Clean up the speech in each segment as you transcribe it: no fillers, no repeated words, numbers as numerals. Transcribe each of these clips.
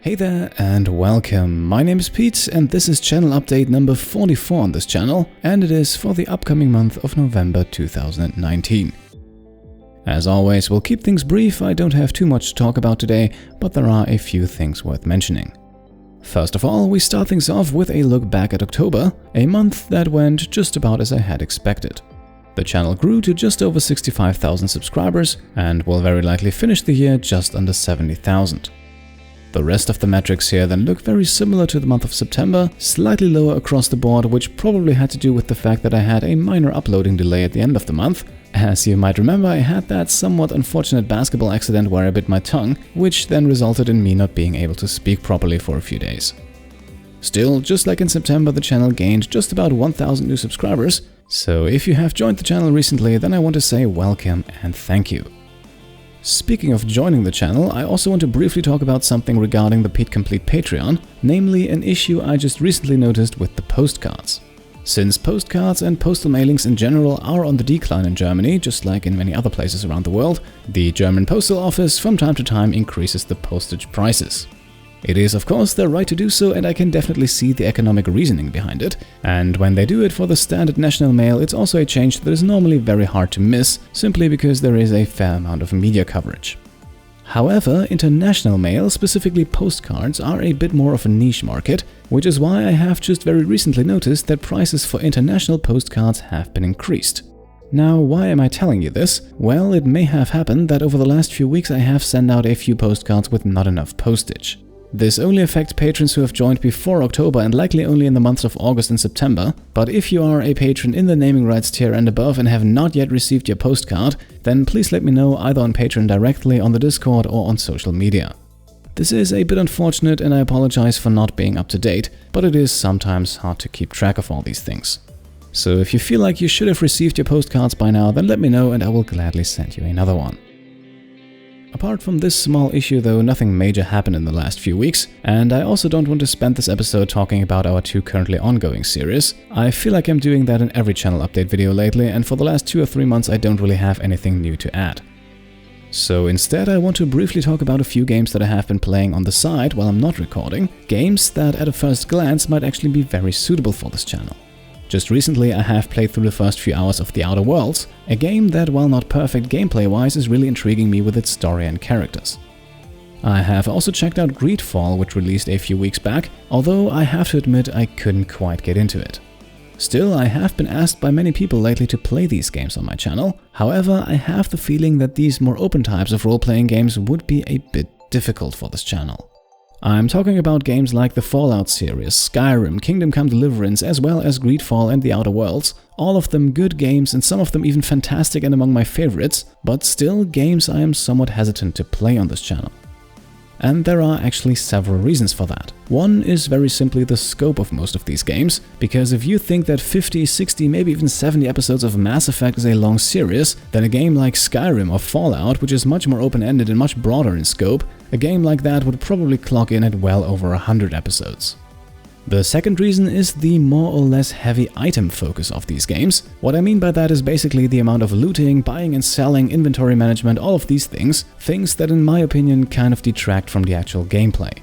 Hey there and welcome. My name is Pete and this is channel update number 44 on this channel, and it is for the upcoming month of November 2019. As always, we'll keep things brief. I don't have too much to talk about today, but there are a few things worth mentioning. First of all, we start things off with a look back at October, a month that went just about as I had expected. The channel grew to just over 65,000 subscribers and will very likely finish the year just under 70,000. The rest of the metrics here then look very similar to the month of September, slightly lower across the board, which probably had to do with the fact that I had a minor uploading delay at the end of the month. As you might remember, I had that somewhat unfortunate basketball accident where I bit my tongue, which then resulted in me not being able to speak properly for a few days. Still, just like in September, the channel gained just about 1,000 new subscribers, so if you have joined the channel recently, then I want to say welcome and thank you. Speaking of joining the channel, I also want to briefly talk about something regarding the Pete Complete Patreon, namely an issue I just recently noticed with the postcards. Since postcards and postal mailings in general are on the decline in Germany, just like in many other places around the world, the German Postal Office from time to time increases the postage prices. It is of course their right to do so, and I can definitely see the economic reasoning behind it. And when they do it for the standard national mail, it's also a change that is normally very hard to miss, simply because there is a fair amount of media coverage. However, international mail, specifically postcards, are a bit more of a niche market, which is why I have just very recently noticed that prices for international postcards have been increased. Now, why am I telling you this? Well, it may have happened that over the last few weeks I have sent out a few postcards with not enough postage. This only affects patrons who have joined before October and likely only in the months of August and September, but if you are a patron in the naming rights tier and above and have not yet received your postcard, then please let me know either on Patreon directly, on the Discord, or on social media. This is a bit unfortunate and I apologize for not being up to date, but it is sometimes hard to keep track of all these things. So if you feel like you should have received your postcards by now, then let me know and I will gladly send you another one. Apart from this small issue though, nothing major happened in the last few weeks, and I also don't want to spend this episode talking about our two currently ongoing series. I feel like I'm doing that in every channel update video lately, and for the last 2 or 3 months I don't really have anything new to add. So instead I want to briefly talk about a few games that I have been playing on the side while I'm not recording, games that at a first glance might actually be very suitable for this channel. Just recently I have played through the first few hours of The Outer Worlds, a game that, while not perfect gameplay-wise, is really intriguing me with its story and characters. I have also checked out Greedfall, which released a few weeks back, although I have to admit I couldn't quite get into it. Still, I have been asked by many people lately to play these games on my channel. However, I have the feeling that these more open types of role-playing games would be a bit difficult for this channel. I'm talking about games like the Fallout series, Skyrim, Kingdom Come Deliverance, as well as Greedfall and The Outer Worlds. All of them good games and some of them even fantastic and among my favorites, but still games I am somewhat hesitant to play on this channel. And there are actually several reasons for that. One is very simply the scope of most of these games, because if you think that 50, 60, maybe even 70 episodes of Mass Effect is a long series, then a game like Skyrim or Fallout, which is much more open-ended and much broader in scope, a game like that would probably clock in at well over 100 episodes. The second reason is the more or less heavy item focus of these games. What I mean by that is basically the amount of looting, buying and selling, inventory management, all of these things that in my opinion kind of detract from the actual gameplay.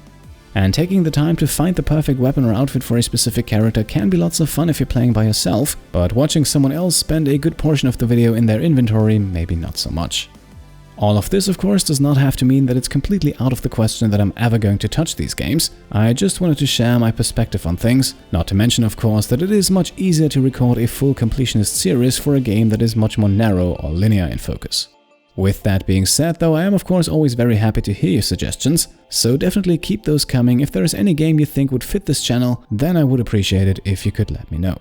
And taking the time to find the perfect weapon or outfit for a specific character can be lots of fun if you're playing by yourself, but watching someone else spend a good portion of the video in their inventory, maybe not so much. All of this, of course, does not have to mean that it's completely out of the question that I'm ever going to touch these games. I just wanted to share my perspective on things, not to mention, of course, that it is much easier to record a full completionist series for a game that is much more narrow or linear in focus. With that being said, though, I am of course always very happy to hear your suggestions, so definitely keep those coming. If there is any game you think would fit this channel, then I would appreciate it if you could let me know.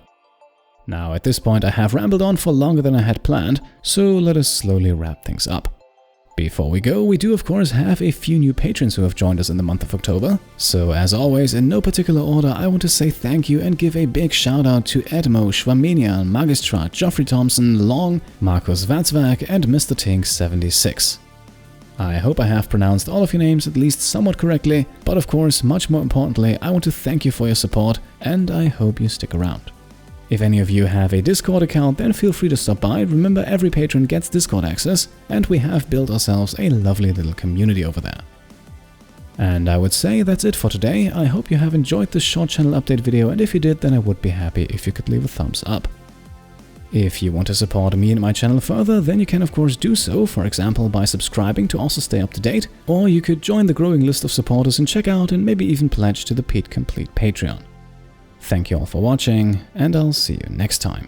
Now, at this point I have rambled on for longer than I had planned, so let us slowly wrap things up. Before we go, we do of course have a few new patrons who have joined us in the month of October. So as always, in no particular order, I want to say thank you and give a big shout out to Edmo, Schwamenia, Magistrat, Geoffrey Thompson, Long, Markus Watzwerk and Mr. Tink 76. I hope I have pronounced all of your names at least somewhat correctly, but of course, much more importantly, I want to thank you for your support and I hope you stick around. If any of you have a Discord account, then feel free to stop by. Remember, every patron gets Discord access, and we have built ourselves a lovely little community over there. And I would say that's it for today. I hope you have enjoyed this short channel update video, and if you did, then I would be happy if you could leave a thumbs up. If you want to support me and my channel further, then you can of course do so, for example by subscribing to also stay up to date, or you could join the growing list of supporters and check out and maybe even pledge to the Pete Complete Patreon. Thank you all for watching, and I'll see you next time.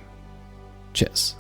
Cheers.